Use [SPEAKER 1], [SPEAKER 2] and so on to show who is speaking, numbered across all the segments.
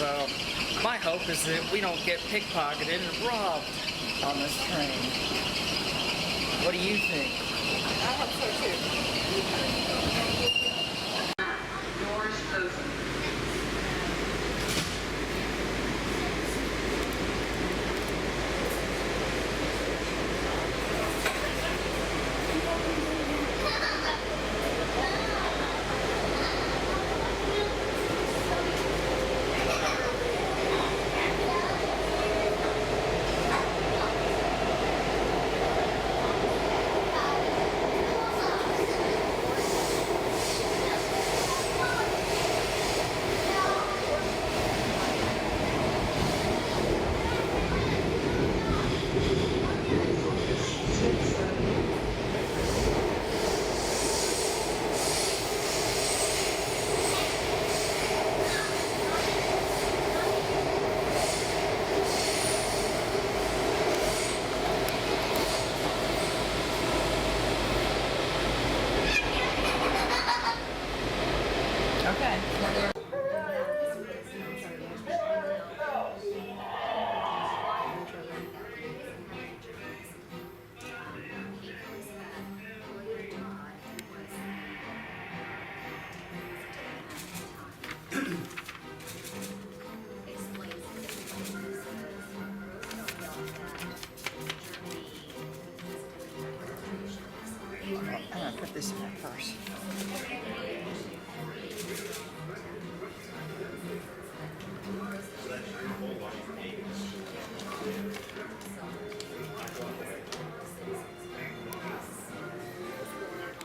[SPEAKER 1] So my hope is that we don't get pickpocketed and robbed on this train. What do you think?
[SPEAKER 2] I hope so too. Doors open.
[SPEAKER 1] I'm gonna put this in my purse.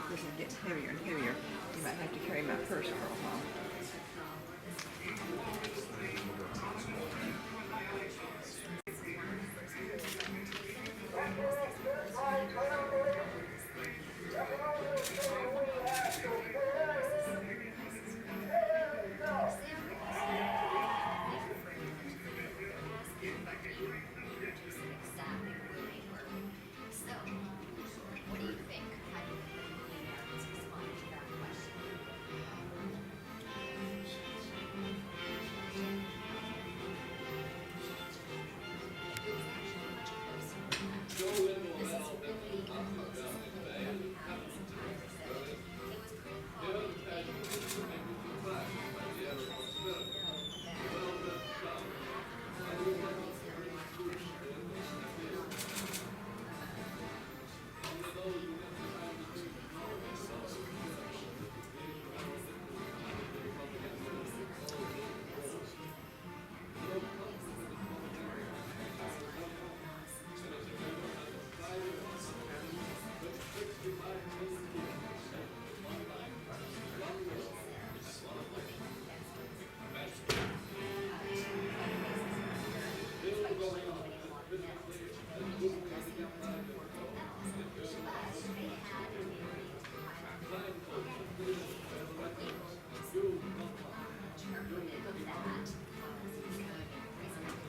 [SPEAKER 1] This is getting heavier and heavier. You might have to carry my purse for a while.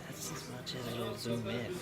[SPEAKER 1] That's as much as it'll zoom in.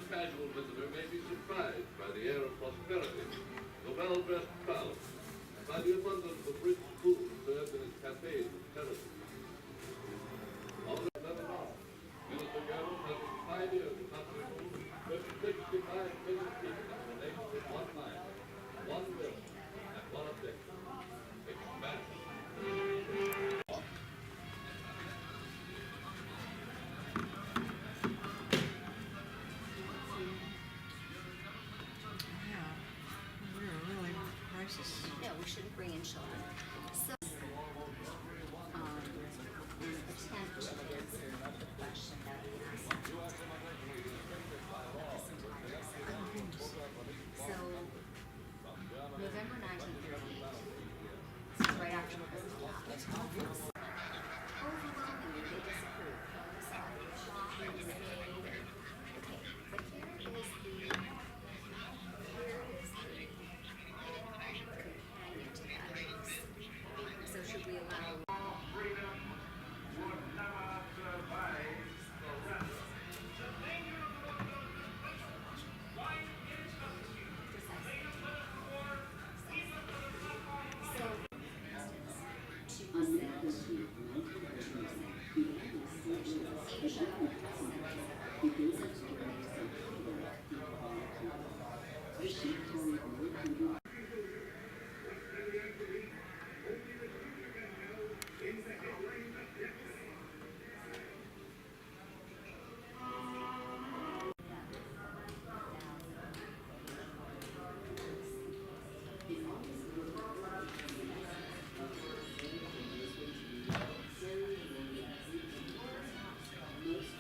[SPEAKER 3] a casual visitor may be surprised by the air of prosperity, the well-dressed crowd, and by the abundance of rich food served in its cafes and terraces. On the Lebanon, Minister Garrett has pioneered the country with 65 million people in the nation with one mind, one will, and one objective: expansion.
[SPEAKER 4] No, we shouldn't bring in children. So, attempt to answer the question that we asked. So, November 1938, this is right after the President happened. Overwhelmingly, they disapproved. Sorry, was made. Okay, but here is the companion to that piece. So should we allow?
[SPEAKER 5] Freedom would never survive surrender.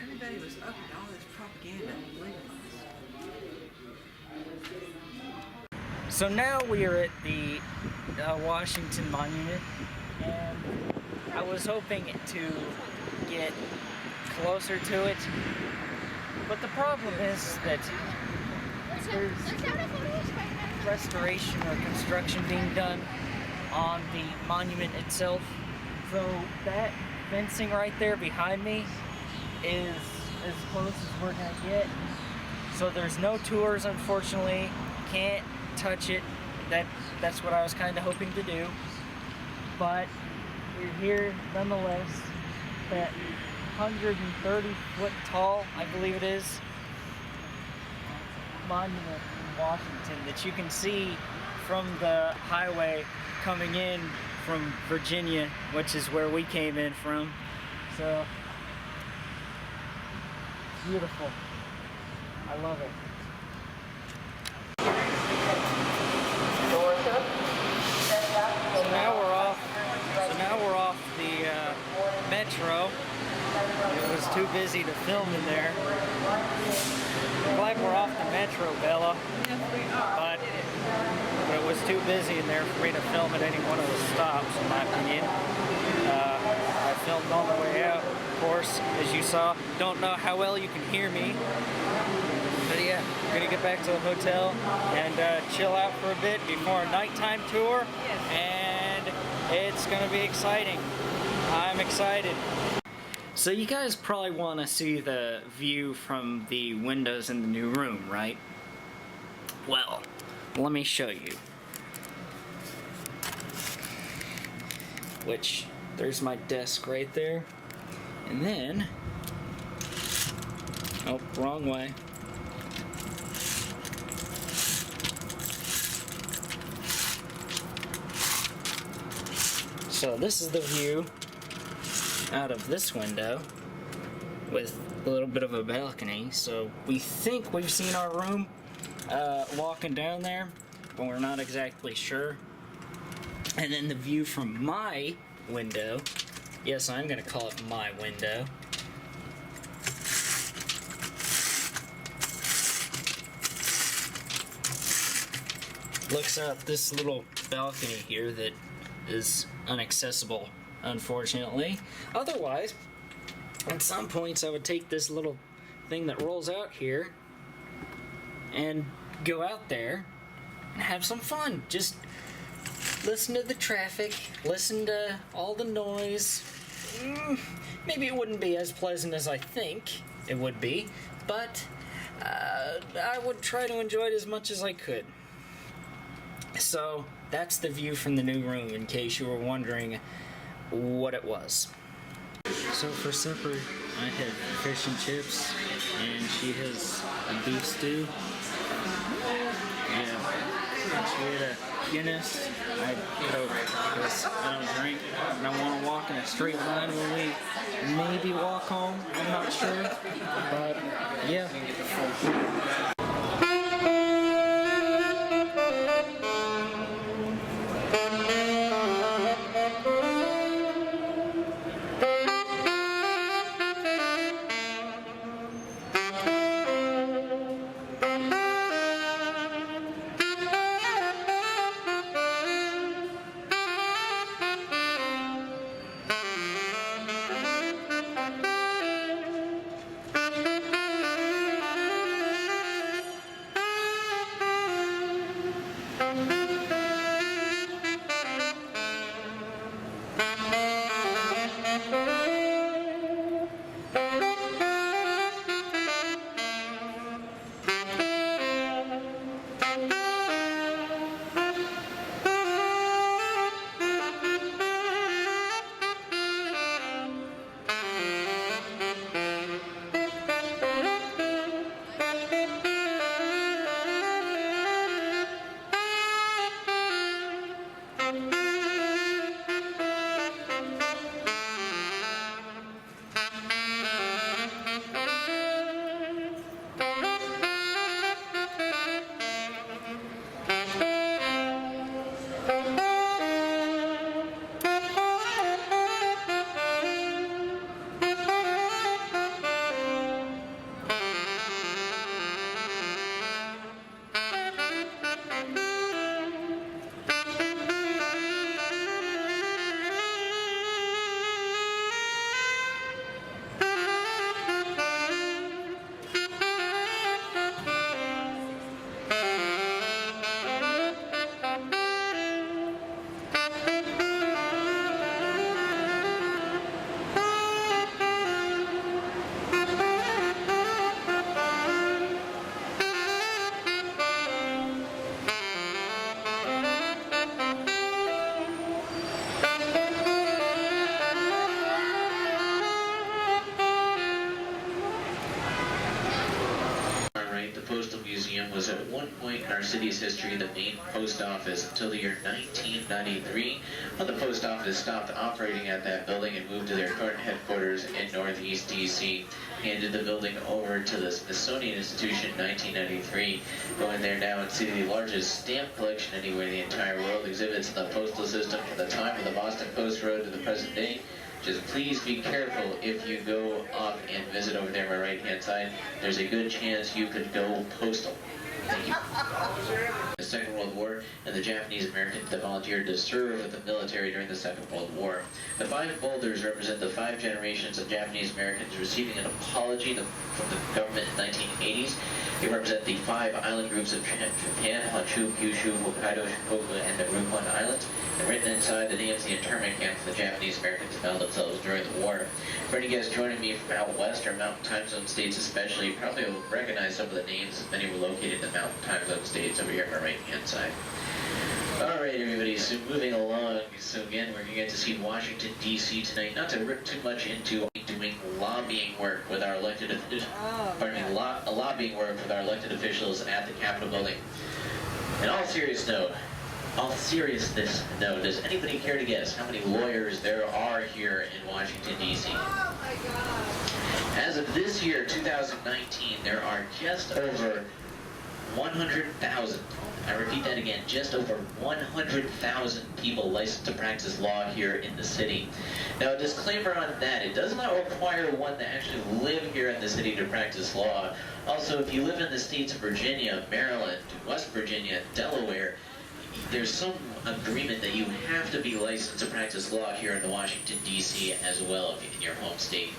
[SPEAKER 6] Everybody was up at all this propaganda.
[SPEAKER 1] So now we are at the Washington Monument, and I was hoping to get closer to it, but the problem is that there's restoration or construction being done on the monument itself. So that fencing right there behind me is as close as we're gonna get. So there's no tours, unfortunately. Can't touch it. That's what I was kind of hoping to do. But we're here nonetheless. That 130 foot tall, I believe it is, monument in Washington that you can see from the highway coming in from Virginia, which is where we came in from. So beautiful. I love it. So now we're off the metro. It was too busy to film in there. I'm glad we're off the metro, Bella. But it was too busy in there for me to film at any one of the stops, in my opinion. I filmed on the way out, of course, as you saw. Don't know how well you can hear me. But yeah, we're gonna get back to the hotel and chill out for a bit before our nighttime tour. And it's gonna be exciting. I'm excited. So you guys probably want to see the view from the windows in the new room, right? Well, let me show you. Which, there's my desk right there. And then, oh, wrong way. So this is the view out of this window with a little bit of a balcony. So we think we've seen our room walking down there, but we're not exactly sure. And then the view from my window, yes, I'm gonna call it my window, looks out this little balcony here that is inaccessible, unfortunately. Otherwise, at some points I would take this little thing that rolls out here and go out there and have some fun. Just listen to the traffic, listen to all the noise. Maybe it wouldn't be as pleasant as I think it would be, but I would try to enjoy it as much as I could. So that's the view from the new room, in case you were wondering what it was. So for supper, I had fish and chips, and she has a beef stew. Yeah. And she had a Guinness. I had Coke, because I don't drink, and I want to walk in a straight line when we maybe walk home. I'm not sure, but yeah.
[SPEAKER 7] The Postal Museum was at one point in our city's history the main post office until the year 1993, when the post office stopped operating at that building and moved to their current headquarters in Northeast DC. Handed the building over to the Smithsonian Institution in 1993. Go in there now and see the largest stamp collection anywhere in the entire world. Exhibits in the postal system from the time of the Boston Post Road to the present day. Just please be careful if you go up and visit over there on my right-hand side. There's a good chance you could go postal. Thank you. The Second World War and the Japanese Americans that volunteered to serve with the military during the Second World War. The 5 boulders represent the 5 generations of Japanese Americans receiving an apology from the government in the 1980s. They represent the 5 island groups of Japan, Honshu, Kyushu, Hokkaido, Shikoku, and the Ryukyu Islands. And written inside the names of the internment camps the Japanese Americans found themselves during the war. For any guys joining me from out west or mountain time zone states especially, you probably will recognize some of the names, as many were located in the mountain time zone states over here on my right-hand side. Alright everybody, so moving along, so again we're going to get to see Washington DC tonight, not to rip too much into doing lobbying work with our elected officials, lobbying work with our elected officials at the Capitol building. In all seriousness, does anybody care to guess how many lawyers there are here in Washington DC?
[SPEAKER 2] Oh my God.
[SPEAKER 7] As of this year, 2019, there are just over 100,000. I repeat that again, just over 100,000 people licensed to practice law here in the city. Now, a disclaimer on that, it does not require one to actually live here in the city to practice law. Also, if you live in the states of Virginia, Maryland, West Virginia, Delaware, there's some agreement that you have to be licensed to practice law here in the Washington, D.C. as well in your home state.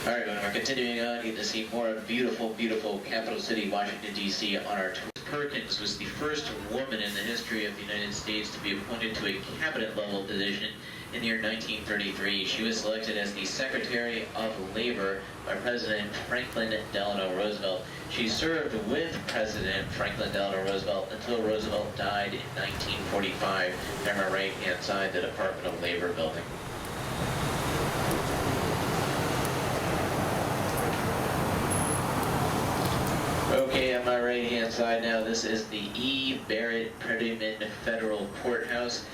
[SPEAKER 7] All right, we're continuing on. You get to see more beautiful, beautiful capital city, Washington, D.C. on our tour. Perkins was the first woman in the history of the United States to be appointed to a cabinet-level position in the year 1933. She was selected as the Secretary of Labor by President Franklin Delano Roosevelt. She served with President Franklin Delano Roosevelt until Roosevelt died in 1945. There on my right-hand side, the Department of Labor building. Okay, on my right-hand side now, this is the E. Barrett Prettyman Federal Courthouse.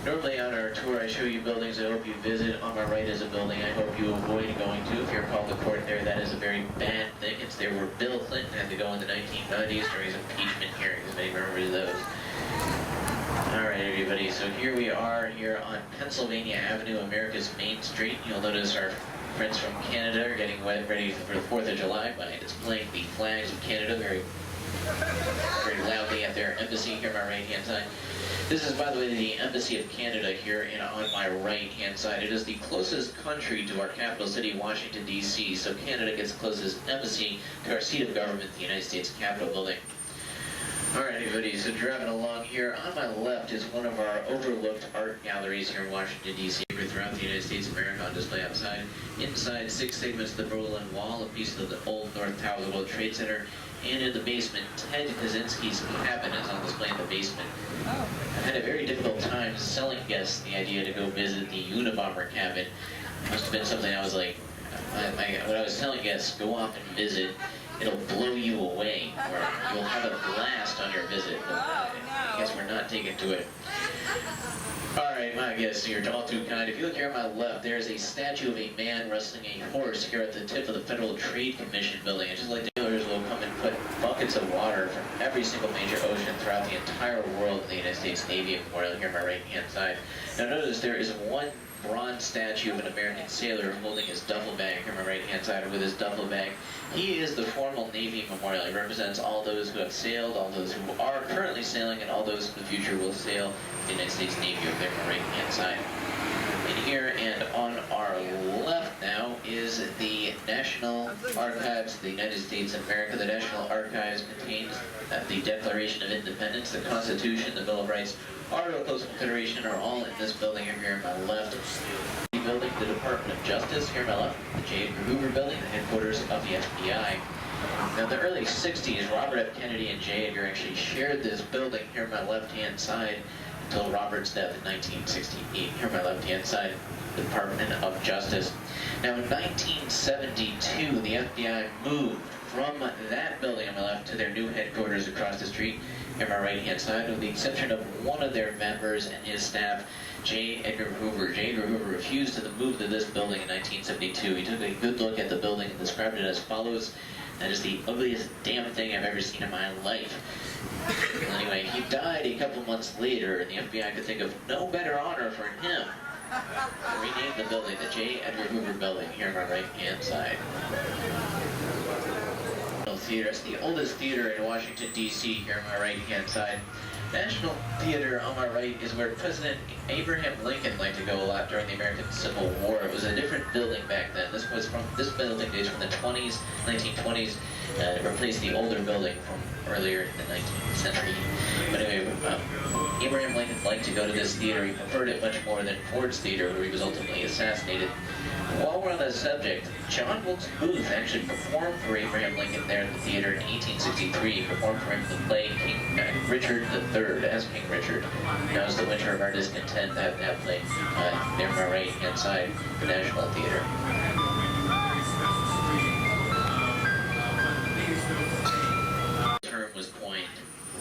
[SPEAKER 7] Normally on our tour I show you buildings I hope you visit. On my right is a building I hope you avoid going to. If you're called to court there, that is a very bad thing. It's there where Bill Clinton had to go in the 1990s during his impeachment hearings. Anybody remember those? Alright everybody, so here we are here on Pennsylvania Avenue, America's Main Street. You'll notice our friends from Canada are getting ready for the 4th of July by displaying the flags of Canada very loudly at their embassy here on my right-hand side. This is, by the way, the Embassy of Canada here on my right-hand side. It is the closest country to our capital city, Washington, D.C., so Canada gets the closest embassy to our seat of government, the United States Capitol building. Alright everybody, so driving along here, on my left is one of our overlooked art galleries here in Washington, D.C. throughout the United States of America on display outside. Inside, 6 segments of the Berlin Wall, a piece of the old North Tower of the World Trade Center, and in the basement, Ted Kaczynski's cabin is on display in the basement.
[SPEAKER 6] Oh.
[SPEAKER 7] I had a very difficult time selling guests the idea to go visit the Unabomber cabin. It must have been something I was like, when I was telling guests, go off and visit, it'll blow you away, or you'll have a blast on your visit. But I guess we're not taking to it. Alright, my guests, you're all too kind. If you look here on my left, there's a statue of a man wrestling a horse here at the tip of the Federal Trade Commission building. And just like the dealers will come and put buckets of water from every single major ocean throughout the entire world in the United States Navy Memorial here on my right-hand side. Now notice there is one bronze statue of an American sailor holding his duffel bag here on my right-hand side, or with his duffel bag. He is the formal Navy Memorial. He represents all those who have sailed, all those who are currently sailing, and all those in the future will sail the United States Navy over there on my right-hand side. In here and on our left now is the National Archives of the United States of America. The National Archives contains the Declaration of Independence, the Constitution, the Bill of Rights, Articles of Confederation are all in this building here on my left. The building, the Department of Justice here on my left, the J. Edgar Hoover building, the headquarters of the FBI. Now, in the early 60s, Robert F. Kennedy and J. Edgar actually shared this building here on my left-hand side until Robert's death in 1968. Here on my left-hand side, the Department of Justice. Now, in 1972, the FBI moved from that building on my left to their new headquarters across the street here on my right-hand side, with the exception of one of their members and his staff, J. Edgar Hoover. J. Edgar Hoover refused to move to this building in 1972. He took a good look at the building and described it as follows: "That is the ugliest damn thing I've ever seen in my life." Well, anyway, he died a couple months later, and the FBI could think of no better honor for him to rename the building the J. Edgar Hoover Building here on my right-hand side. Theater. It's the oldest theater in Washington, D.C. here on my right-hand side. National Theater on my right is where President Abraham Lincoln liked to go a lot during the American Civil War. It was a different building back then. This building dates from the 1920s. It replaced the older building from earlier in the 19th century. But anyway, Abraham Lincoln liked to go to this theater. He preferred it much more than Ford's Theater, where he was ultimately assassinated. While we're on that subject, John Wilkes Booth actually performed for Abraham Lincoln there at the theater in 1863. He performed for him the play King Richard III as King Richard. Now it's the Winter of Our Discontent, that play there on my right-hand side, the National Theater. The term was coined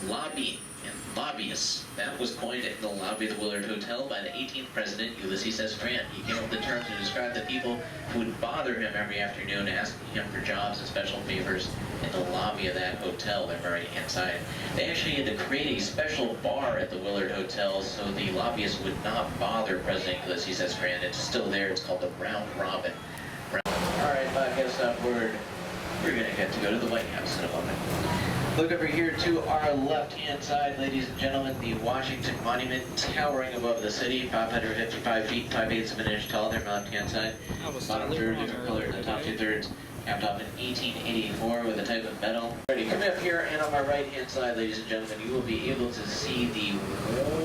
[SPEAKER 7] lobbying and lobbyists. That was coined in the lobby of the Willard Hotel by the 18th president, Ulysses S. Grant. He came up with the term to describe the people who would bother him every afternoon asking him for jobs and special favors in the lobby of that hotel there on the right-hand side. They actually had to create a special bar at the Willard Hotel so the lobbyists would not bother President Ulysses S. Grant. It's still there. It's called the Round Robin. Alright, podcast upward. We're going to get to go to the White House in a moment. Look over here to our left-hand side, ladies and gentlemen, the Washington Monument towering above the city, 555 feet, 5/8 of an inch tall there on the left-hand side. Bottom third, different color in the top 2/3. capped off in 1884 with a type of metal. Alrighty, coming up here and on my right-hand side, ladies and gentlemen, you will be able to see the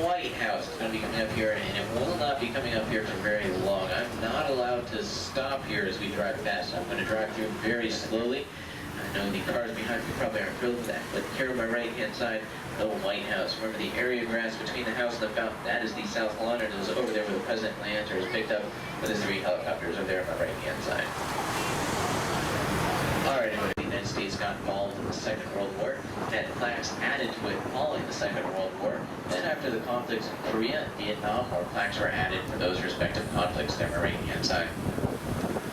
[SPEAKER 7] White House. It's going to be coming up here, and it will not be coming up here for very long. I'm not allowed to stop here as we drive past. I'm going to drive through very slowly. I know the cars behind me probably aren't thrilled with that, but here on my right-hand side, the White House. Remember the area of grass between the house and the fountain? That is the South Lawn, and it is over there where the President lands or is picked up with his 3 helicopters over there on my right-hand side. Alright, anyway, the United States got involved in the Second World War, had plaques added to it following the Second World War. Then after the conflicts in Korea and Vietnam, more plaques were added for those respective conflicts there on my right-hand side.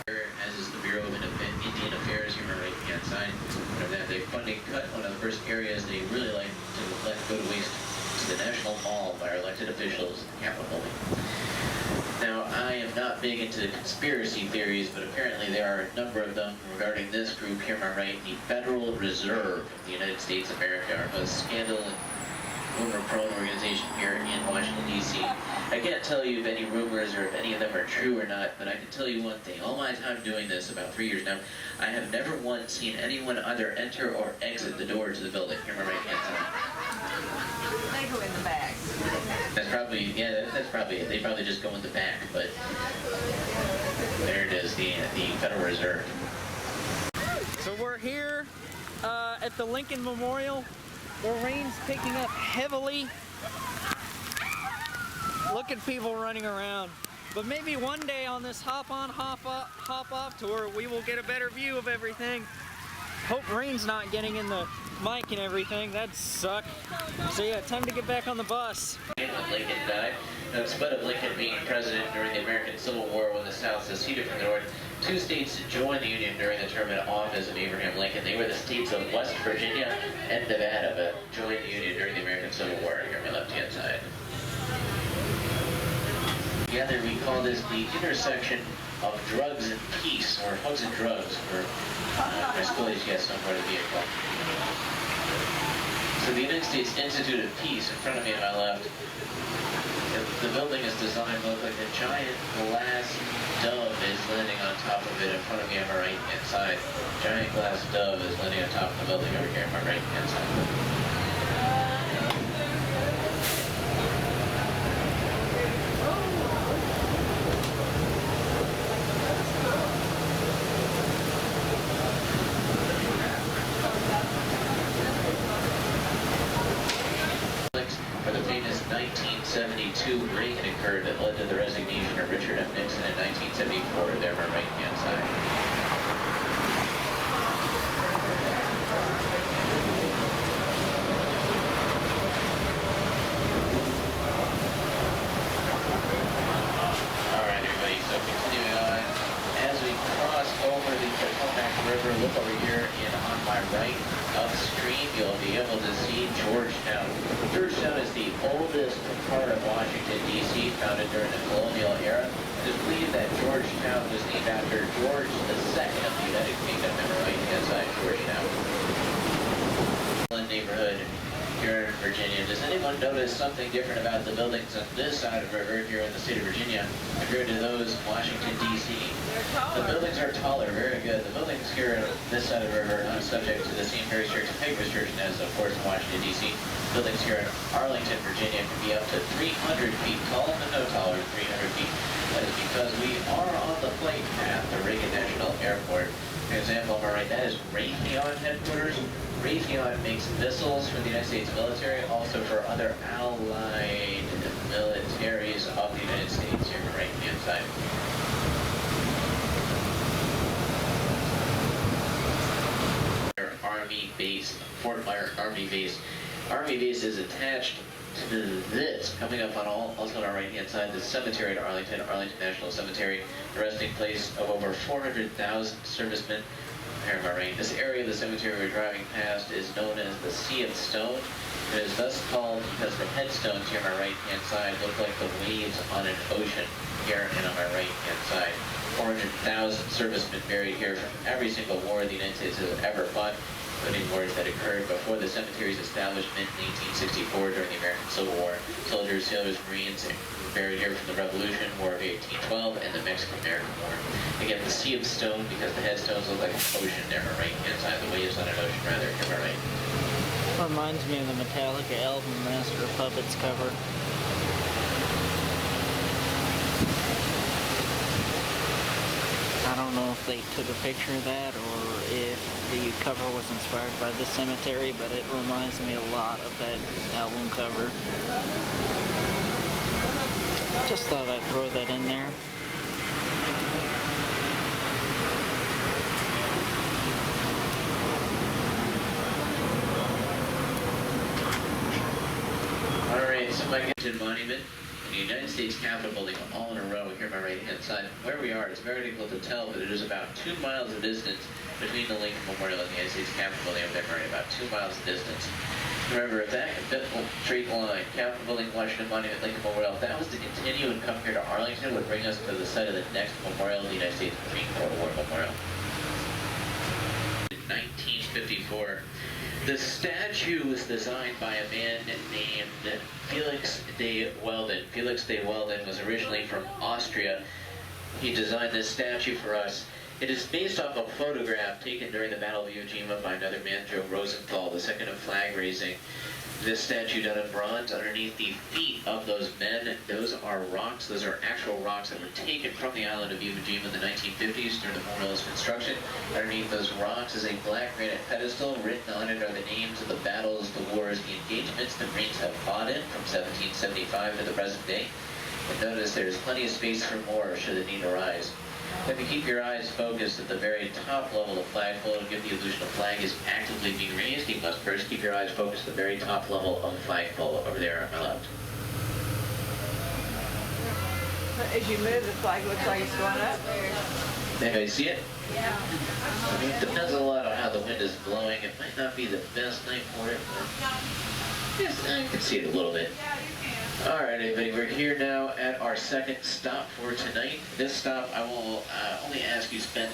[SPEAKER 7] As is the Bureau of Indian Affairs here on my right-hand side. That they funding cut, one of the first areas they really like to let go to waste to the National Mall by our elected officials in the Capitol building. Now, I am not big into conspiracy theories, but apparently there are a number of them regarding this group here on my right, the Federal Reserve of the United States of America, our most scandal and rumor-prone organization here in Washington, D.C. I can't tell you if any rumors or if any of them are true or not, but I can tell you one thing. All my time doing this, about 3 years now, I have never once seen anyone either enter or exit the door to the building here on my right-hand side.
[SPEAKER 6] They go in the back.
[SPEAKER 7] That's probably, yeah, that's probably it. They probably just go in the back, but there it is, the Federal Reserve.
[SPEAKER 1] So we're here at the Lincoln Memorial. The rain's picking up heavily. Look at people running around. But maybe one day on this hop on, hop off tour, we will get a better view of everything. Hope rain's not getting in the mic and everything. That'd suck. So yeah, time to get back on the bus.
[SPEAKER 7] When Lincoln died, in spite of Lincoln being president during the American Civil War when the South seceded from the North, 2 states joined the Union during the term in office of Abraham Lincoln. They were the states of West Virginia and Nevada, but joined the Union during the American Civil War. Here on my left-hand side. Together, we call this the intersection of drugs and peace, or hugs and drugs, for my school-age guests on board the vehicle. So the United States Institute of Peace in front of me on my left. The building is designed to look like a giant glass dove is landing on top of it in front of me on my right-hand side. Giant glass dove is landing on top of the building over here on my right-hand side. For the famous 1972 raid that occurred that led to the resignation of Richard F. Nixon in 1974, there on my right-hand side. Alright everybody, so continuing on, as we cross over the Potomac River, look over here and on my right, upstream, you'll be able to see Georgetown. Georgetown is the oldest part of Washington, D.C., founded during the colonial era. It is believed that Georgetown was named after George II of the United Kingdom. On the right-hand side, Georgetown. Neighborhood here in Virginia. Does anyone notice something different about the buildings on this side of the river here in the state of Virginia compared to those in Washington, D.C.? The buildings are taller, very good. The buildings here on this side of the river are not subject to the same Mary's Church and Paper's Church as, of course, in Washington, D.C. Buildings here in Arlington, Virginia can be up to 300 feet tall, but no taller than 300 feet. That is because we are on the flight path to Reagan National Airport. For example, on my right, that is Raytheon headquarters. Raytheon makes missiles for the United States military, also for other allied militaries of the United States here on the right-hand side. Army base, Fort Myer Army base. Army base is attached to this, coming up on also on our right-hand side, the cemetery in Arlington, Arlington National Cemetery, the resting place of over 400,000 servicemen. Here on my right. This area of the cemetery we're driving past is known as the Sea of Stone. It is thus called because the headstones here on my right-hand side look like the waves on an ocean here and on my right-hand side. 400,000 servicemen buried here from every single war the United States has ever fought. including wars that occurred before the cemetery's establishment in 1864 during the American Civil War. Soldiers, sailors, Marines buried here from the Revolution, War of 1812, and the Mexican-American War. Again, the sea of stone, because the headstones look like an ocean there, right? Inside the waves on an ocean, rather. Am I right?
[SPEAKER 1] Reminds me of the Metallica album Master of Puppets cover. I don't know if they took a picture of that or if the cover was inspired by this cemetery, but it reminds me a lot of that album cover. Just thought I'd throw that in there.
[SPEAKER 7] Alright, so my monument. The United States Capitol building all in a row here on my right-hand side. Where we are, it's very difficult to tell, but it is about 2 miles of distance between the Lincoln Memorial and the United States Capitol building over there, right? About 2 miles of distance. Remember, if that straight line, Capitol building, Washington Monument, Lincoln Memorial, if that was to continue and come here to Arlington, it would bring us to the site of the next memorial, the United States Marine Corps War Memorial. In 1954. The statue was designed by a man named Felix de Welden. Felix de Welden was originally from Austria. He designed this statue for us. It is based off a photograph taken during the Battle of Iwo Jima by another man, Joe Rosenthal, the second of flag raising. This statue done in bronze, underneath the feet of those men, those are rocks. Those are actual rocks that were taken from the island of Iwo Jima in the 1950s during the memorial's construction. Underneath those rocks is a black granite pedestal. Written on it are the names of the battles, the wars, the engagements the Marines have fought in from 1775 to the present day. And notice there's plenty of space for more should the need arise. If you keep your eyes focused at the very top level of flagpole, it'll give the illusion the flag is actively being raised. You must first keep your eyes focused at the very top level of the flagpole over there on my left.
[SPEAKER 6] As you move, the flag looks like it's going up.
[SPEAKER 7] Anybody see it? Yeah. I mean, it depends a lot on how the wind is blowing. It might not be the best night for it, but yes, I can see it a little bit. Alright, everybody, we're here now at our second stop for tonight. This stop, I will only ask you to spend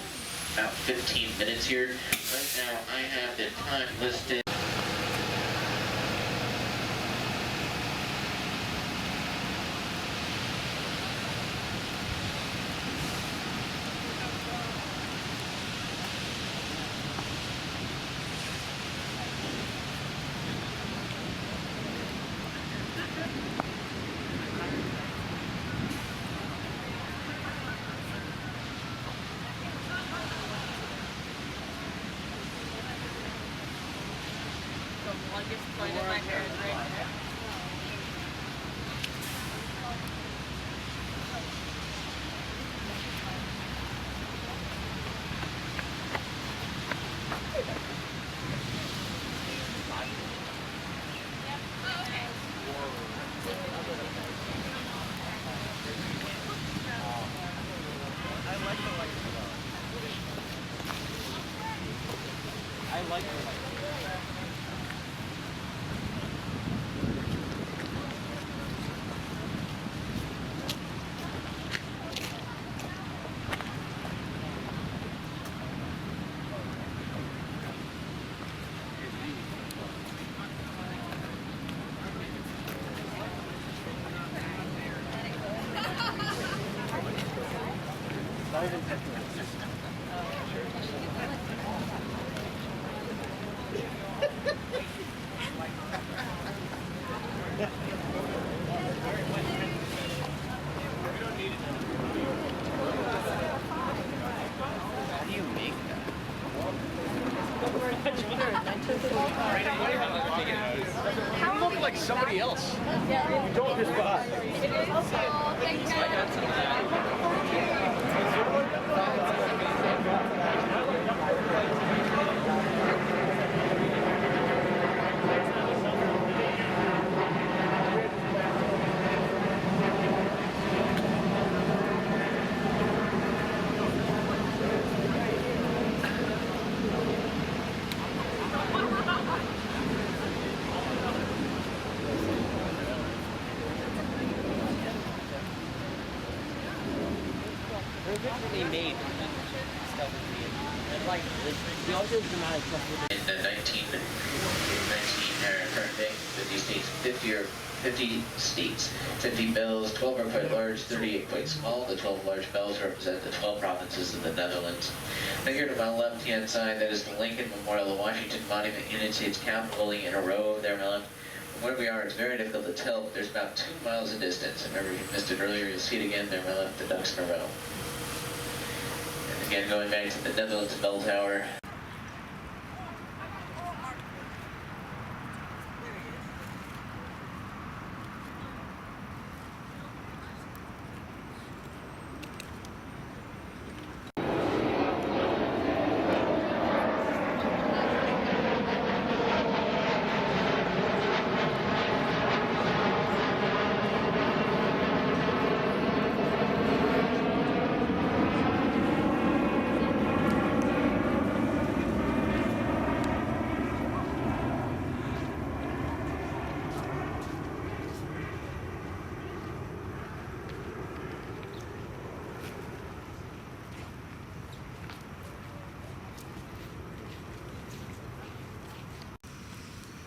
[SPEAKER 7] about 15 minutes here. Right now, I have the time listed.
[SPEAKER 8] You look like somebody else. You don't just buy.
[SPEAKER 7] In the 50 seats. 50 bells, 12 are quite large, 38 quite small. The 12 large bells represent the 12 provinces of the Netherlands. Now here to my left-hand side, that is the Lincoln Memorial, the Washington Monument, United States Capitol building in a row there, my left. From where we are, it's very difficult to tell, but there's about 2 miles of distance. Remember, if you missed it earlier, you'll see it again there, my left, the ducks in a row. And again, going back to the Netherlands Bell Tower.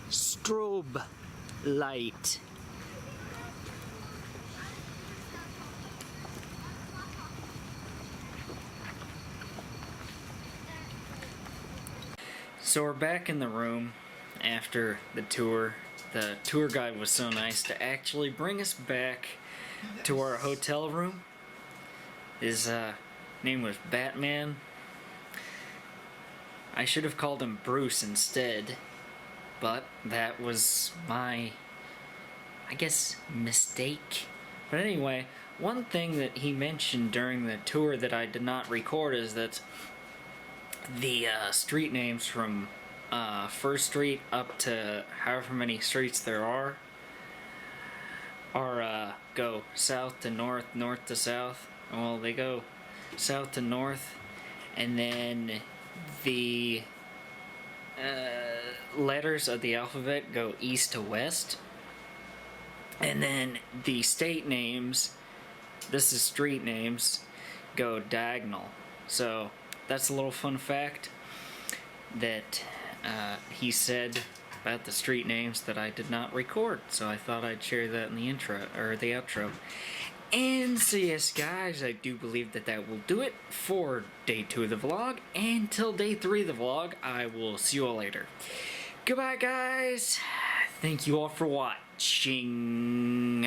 [SPEAKER 1] Strobe light. So we're back in the room after the tour. The tour guide was so nice to actually bring us back to our hotel room. His name was Batman. I should have called him Bruce instead, but that was my, I guess, mistake. But anyway, one thing that he mentioned during the tour that I did not record is that the street names from 1st Street up to however many streets there are go south to north, north to south. Well, they go south to north, and then the letters of the alphabet go east to west, and then the state names, this is street names, go diagonal. So that's a little fun fact that he said about the street names that I did not record, so I thought I'd share that in the intro, or the outro. And so yes guys, I do believe that that will do it for day 2 of the vlog. Until day 3 of the vlog, I will see you all later. Goodbye guys. Thank you all for watching.